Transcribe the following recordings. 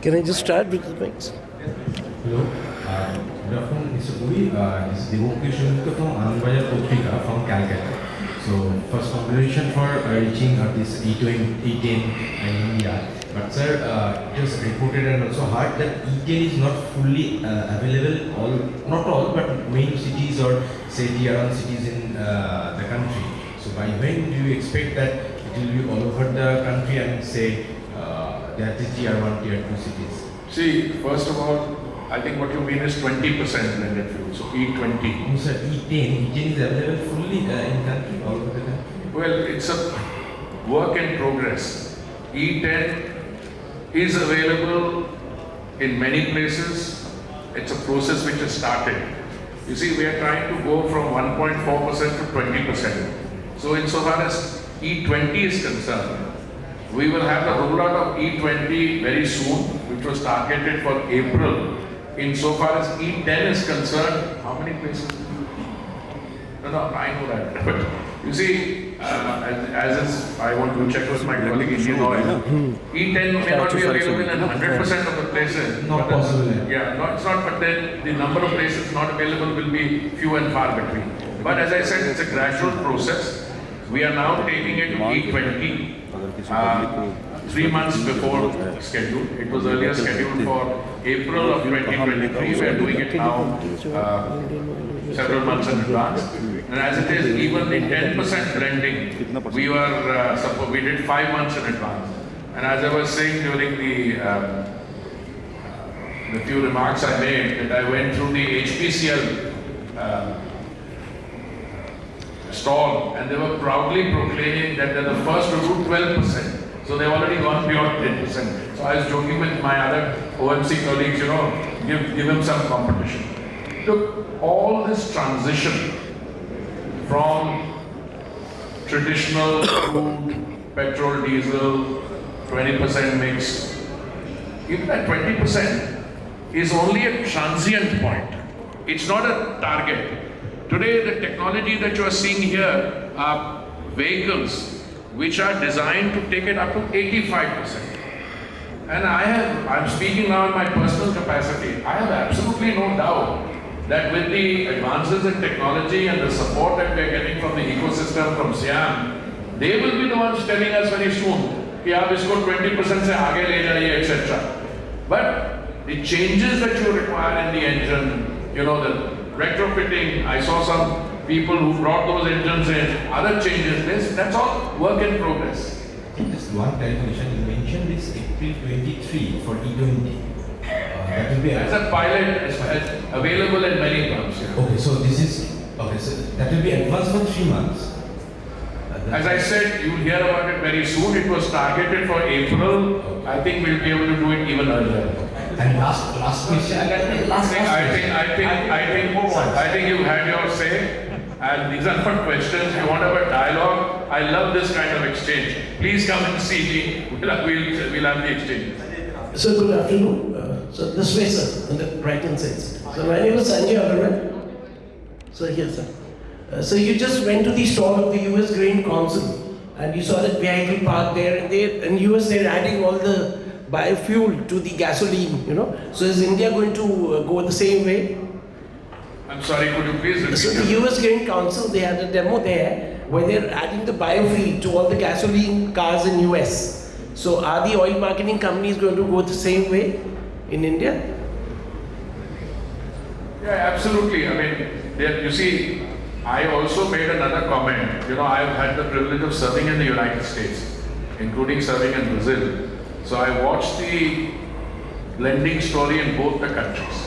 Can I just start with the mics? Hello, good afternoon, Mr. Puri. This is Devokesh from Anandbazar Potrika from Calcutta. So, first congratulations for reaching this E10 in India. But sir, it was reported and also heard that E10 is not fully available, not all, but main cities or say tier 1 cities in the country. So, by when do you expect that it will be all over the country and say that is tier 1, tier 2 cities? See, first of all, I think what you mean is 20% blended fuel, so E20. No sir, E10 is available fully in country, all over the country? Well, it's a work in progress. E10 is available in many places. It's a process which has started. You see, we are trying to go from 1.4% to 20%. So insofar as E20 is concerned, we will have the rollout of E20 very soon, which was targeted for April. Insofar as E10 is concerned, how many places? No, I know that. But you see, I want to check with my colleague Indian Oil, E10 may not be available in 100% of the places. Not possible. Yeah, no, it's not, but then the number of places not available will be few and far between. But as I said, it's a gradual process. We are now taking it to E20. 3 months before schedule. It was earlier scheduled for April of 2023. We are doing it now several months in advance. And as it is, even the 10% blending, we did 5 months in advance. And as I was saying during the few remarks I made, that I went through the HPCL stall, and they were proudly proclaiming that they're the first to do 12%. So they've already gone beyond 10%. So I was joking with my other OMC colleagues, give them some competition. Look, all this transition from traditional crude, petrol, diesel, 20% mix, even that 20% is only a transient point. It's not a target. Today, the technology that you are seeing here are vehicles which are designed to take it up to 85%. And I'm speaking now in my personal capacity. I have absolutely no doubt that with the advances in technology and the support that we are getting from the ecosystem, from SIAM, they will be the ones telling us very soon, कि आप इसको 20% से आगे ले जाइए, etc. But the changes that you require in the engine, the retrofitting, I saw some people who brought those engines in, other changes, that's all work in progress. Just one clarification, you mentioned this April 23 for E20. That will be as a pilot, it's available in many pumps. Yeah. Okay, so that will be advanced for 3 months. As I said, you'll hear about it very soon. It was targeted for April. Okay. I think we'll be able to do it even earlier. And last question. I think you've had your say. And these are not questions. You want to have a dialogue. I love this kind of exchange. Please come and see me. We'll have the exchange. So good afternoon. So this way, sir, on the right hand side. So my name is Sanjay Agarwal. So here, sir. So you just went to the stall of the US Grain Council and you saw that vehicle parked there, and in US they're adding all the biofuel to the gasoline, So is India going to go the same way? I'm sorry, could you please repeat? So the US Grain Council, they had a demo there where they're adding the biofuel to all the gasoline cars in US. So are the oil marketing companies going to go the same way in India? Yeah, absolutely. I mean, you see, I also made another comment. I've had the privilege of serving in the United States, including serving in Brazil. So I watched the blending story in both the countries.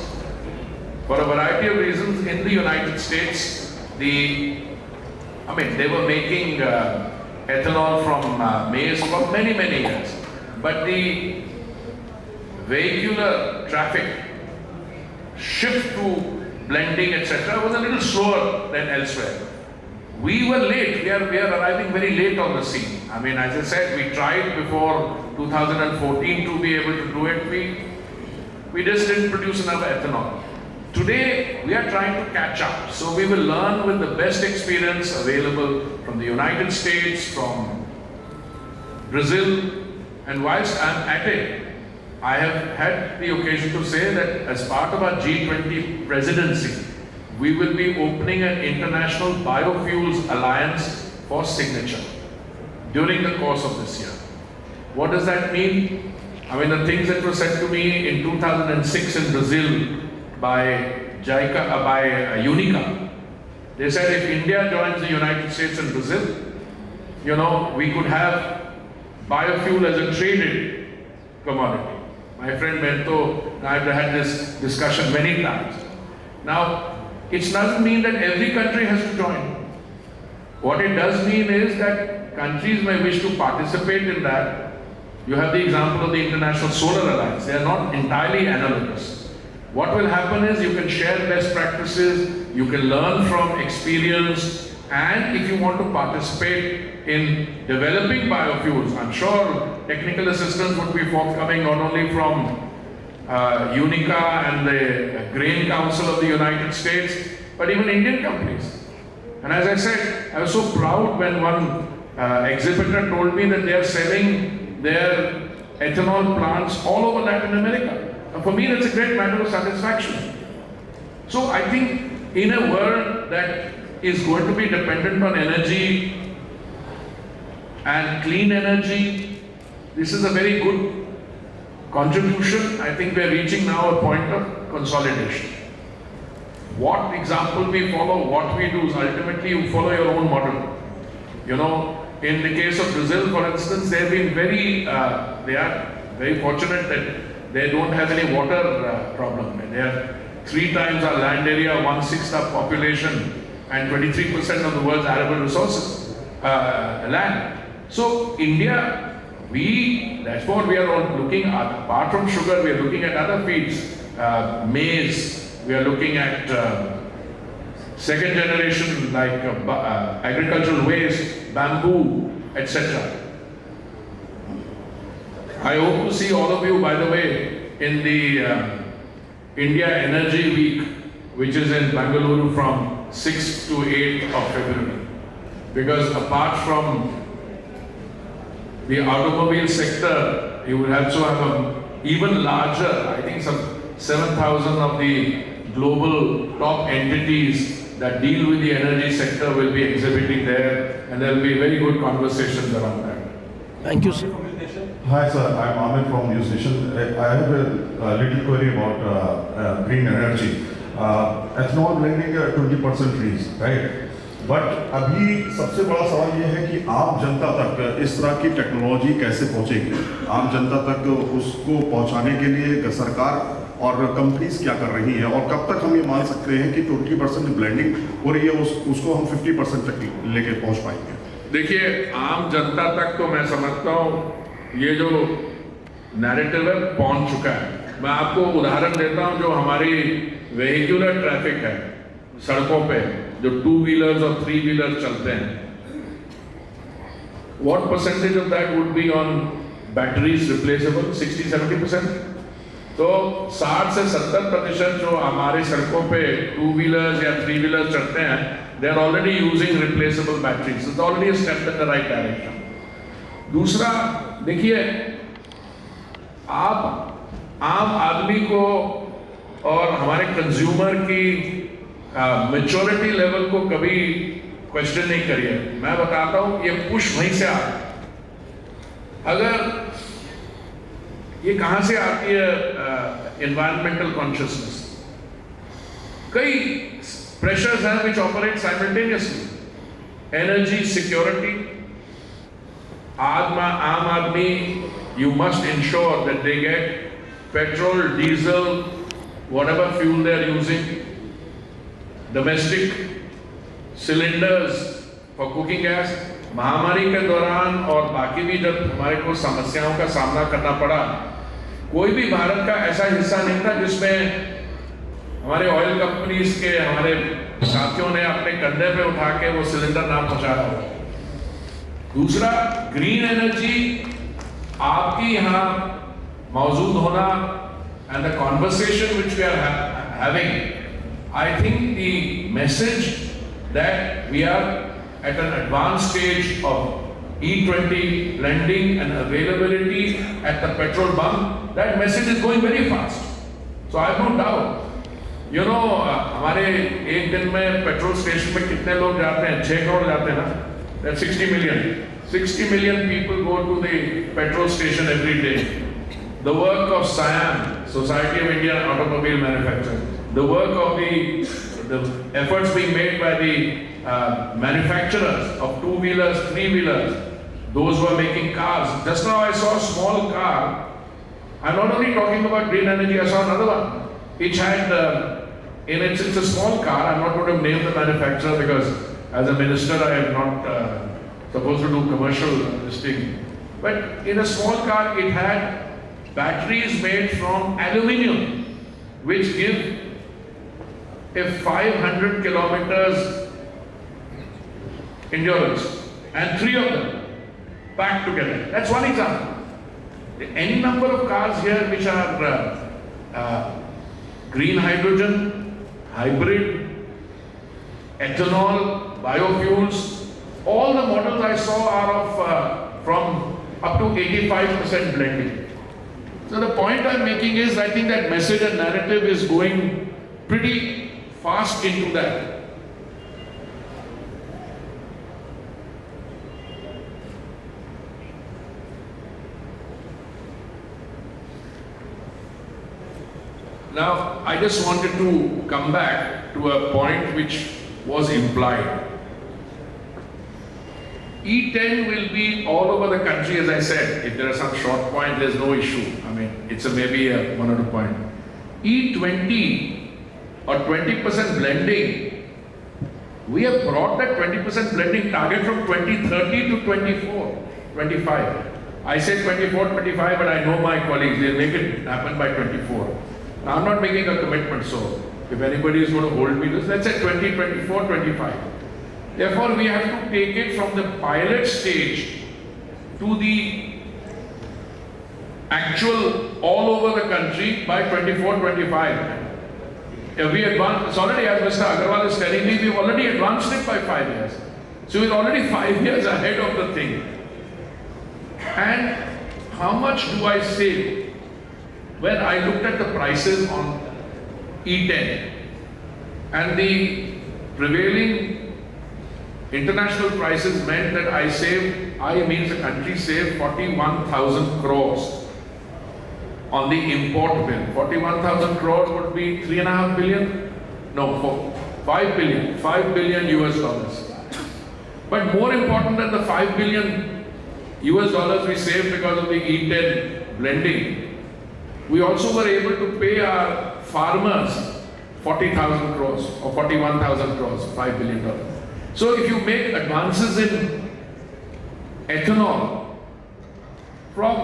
For a variety of reasons, in the United States, they were making ethanol from maize for many, many years. But the vehicular traffic shift to blending, etc., was a little slower than elsewhere. We were late. We are arriving very late on the scene. As I said, we tried before 2014 to be able to do it. We just didn't produce enough ethanol. Today, we are trying to catch up. So we will learn with the best experience available from the United States, from Brazil, and whilst I'm at it, I have had the occasion to say that as part of our G20 presidency, we will be opening an international biofuels alliance for signature during the course of this year. What does that mean? I mean, the things that were said to me in 2006 in Brazil by Unica, they said if India joins the United States and Brazil, you know, we could have biofuel as a traded commodity. My friend Bento and I have had this discussion many times. Now, it doesn't mean that every country has to join. What it does mean is that countries may wish to participate in that. You have the example of the International Solar Alliance. They are not entirely analogous. What will happen is you can share best practices, you can learn from experience, and if you want to participate in developing biofuels, I'm sure technical assistance would be forthcoming not only from Unica and the Grain Council of the United States, but even Indian companies. And as I said, I was so proud when one exhibitor told me that they are selling their ethanol plants all over Latin America. And for me, that's a great matter of satisfaction. So I think in a world that is going to be dependent on energy and clean energy, this is a very good contribution. I think we are reaching now a point of consolidation. What example we follow, what we do is ultimately you follow your own model. You know, in the case of Brazil, for instance, they have been they are very fortunate that they don't have any water problem. They have 3 times our land area, 1/6 our population, and 23% of the world's arable resources, land. So India, that's what we are all looking at. Apart from sugar, we are looking at other feeds, maize. We are looking at second generation like agricultural waste, bamboo, etc. I hope to see all of you, by the way, in the India Energy Week, which is in Bangalore from 6th to 8th of February. Because apart from the automobile sector, you will also have an even larger, I think some 7,000 of the global top entities that deal with the energy sector will be exhibiting there, and there will be very good conversations around that. Thank you, sir. Hi sir, I'm Ahmed from News Nation. I have a little query about green energy. Ethanol blending 20% freeze, right? But अभी सबसे बड़ा सवाल ये है कि आम जनता तक इस तरह की टेक्नोलॉजी कैसे पहुंचेगी? आम जनता तक उसको पहुंचाने के लिए सरकार और कंपनीज क्या कर रही हैं, और कब तक हम ये मान सकते हैं कि 20% ब्लेंडिंग हो रही है उसको हम 50% तक लेके पहुंच पाएंगे? देखिए, आम जनता तक तो मैं समझता हूँ ये जो नैरेटिव है पहुंच चुका है। मैं आपको उदाहरण देता हूँ, जो हमारी वेहिकुलर ट्रैफिक है सड़कों पे, जो 2 व्हीलर्स और 3 व्हीलर्स चलते हैं, what percentage of that would be on batteries replaceable? 60-70%? तो 60 से 70% जो हमारे सड़कों पे 2 व्हीलर्स या 3 व्हीलर्स चलते हैं, they are already using replaceable batteries. It's already a step in the right direction. दूसरा, देखिए, आप आम आदमी को और हमारे कंज्यूमर की मैच्योरिटी लेवल को कभी क्वेश्चन नहीं करिए। मैं बताता हूं, ये पुश वहीं से आता है। अगर ये कहां से आती है एनवायरमेंटल कॉन्शियसनेस? कई प्रेशर्स हैं which operate simultaneously. Energy security, आम आदमी, you must ensure that they get petrol, diesel, whatever fuel they are using, domestic cylinders for cooking gas. महामारी के दौरान और बाकी भी जब हमारे को समस्याओं का सामना करना पड़ा, कोई भी भारत का ऐसा हिस्सा नहीं था जिसमें हमारे ऑयल कंपनीज के हमारे साथियों ने अपने कंधे पे उठा के वो सिलेंडर ना पहुंचाया हो। दूसरा, ग्रीन एनर्जी, आपकी यहाँ मौजूद होना and the conversation which we are having, I think the message that we are at an advanced stage of E20 blending and availability at the petrol pump that message is going very fast. So I have no doubt. You know, हमारे एक दिन में petrol station में कितने लोग जाते हैं? 6 करोड़ जाते हैं ना? That's 60 million. 60 million people go to the petrol station every day. The work of SIAM, Society of Indian Automobile Manufacturers, the work of the efforts being made by the manufacturers of two-wheelers, three-wheelers, those who are making cars. Just now I saw a small car. I'm not only talking about green energy, I saw another one. It had, it's a small car. I'm not going to name the manufacturer because as a minister I am not supposed to do commercial listing. But in a small car it had batteries made from aluminium, which give a 500 kilometers endurance, and 3 of them packed together. That's one example. Any number of cars here which are green hydrogen, hybrid, ethanol, biofuels. All the models I saw are of from up to 85% blending. So the point I'm making is, I think that message and narrative is going pretty fast into that. Now, I just wanted to come back to a point which was implied. E10 will be all over the country, as I said. If there are some short points, there's no issue. I mean, it's maybe a 1 or 2 point. E20 or 20% blending, we have brought that 20% blending target from 2030 to 24, 25. I say 24, 25, but I know my colleagues, they'll make it happen by 24. Now, I'm not making a commitment, so if anybody is going to hold me to this, let's say 20, 24, 25. Therefore, we have to take it from the pilot stage to the actual all over the country by 24, 25. We advanced, it's already, as Mr. Agarwal is telling me, we've already advanced it by 5 years. So we're already 5 years ahead of the thing. And how much do I save? When I looked at the prices on E10 and the prevailing international prices meant that I means the country saved 41,000 crores on the import bill. 41,000 crores would be 3.5 billion? No, 5 billion. 5 billion US dollars. But more important than the 5 billion US dollars we saved because of the E10 blending, we also were able to pay our farmers 40,000 crores or 41,000 crores, $5 billion. So if you make advances in ethanol from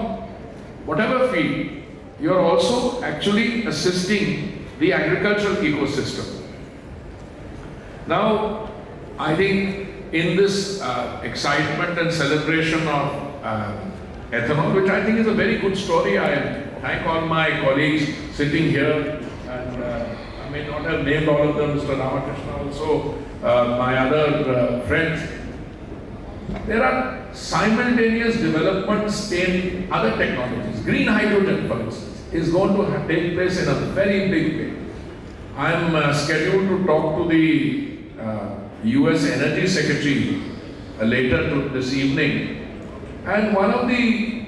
whatever field, you are also actually assisting the agricultural ecosystem. Now, I think in this excitement and celebration of ethanol, which I think is a very good story, I thank all my colleagues sitting here, and I may not have named all of them, Mr. Ramakrishna also, my other friends. There are simultaneous developments in other technologies. Green hydrogen, for instance, is going to take place in a very big way. I am scheduled to talk to the US Energy Secretary later this evening, and one of the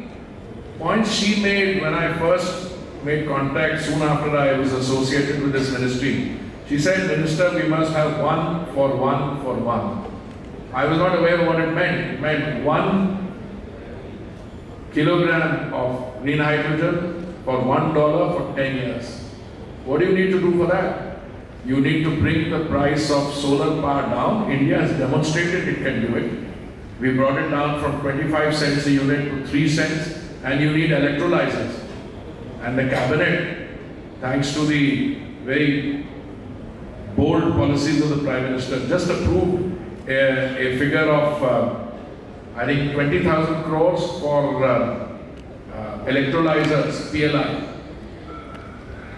points she made when I first made contact soon after I was associated with this ministry, she said, Minister, we must have 1 for 1 for 1. I was not aware of what it meant. It meant 1 kilogram of green hydrogen for $1 for 10 years. What do you need to do for that? You need to bring the price of solar power down. India has demonstrated it can do it. We brought it down from 25 cents a unit to 3 cents, and you need electrolyzers. And the cabinet, thanks to the very bold policies of the Prime Minister, just approved a figure of, I think, 20,000 crores for electrolyzers,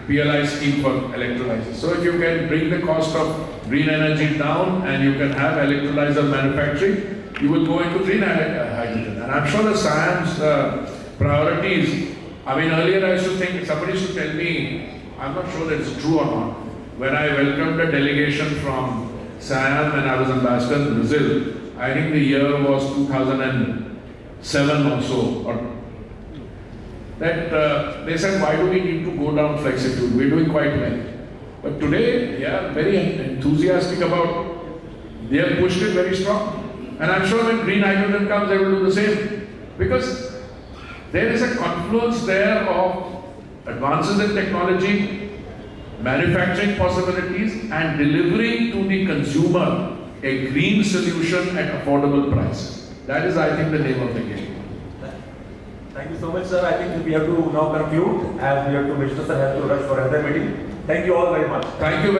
PLI scheme for electrolyzers. So if you can bring the cost of green energy down and you can have electrolyzer manufacturing, you will go into green hydrogen. And I'm sure the SIAM's priorities I mean, earlier I used to think, somebody used to tell me, I'm not sure that it's true or not, when I welcomed a delegation from SIAM and I was ambassador in Brazil, I think the year was 2007 or so, or that they said, why do we need to go down flexi-fuel? We're doing quite well. But today, yeah, very enthusiastic about, they have pushed it very strong. And I'm sure when green hydrogen comes, they will do the same. Because there is a confluence there of advances in technology, manufacturing possibilities, and delivering to the consumer a green solution at affordable prices. That is, I think, the name of the game. Thank you so much, sir. I think we have to now conclude, as we have to, Mr. Sir has to rush for another meeting. Thank you all very much. Thank you.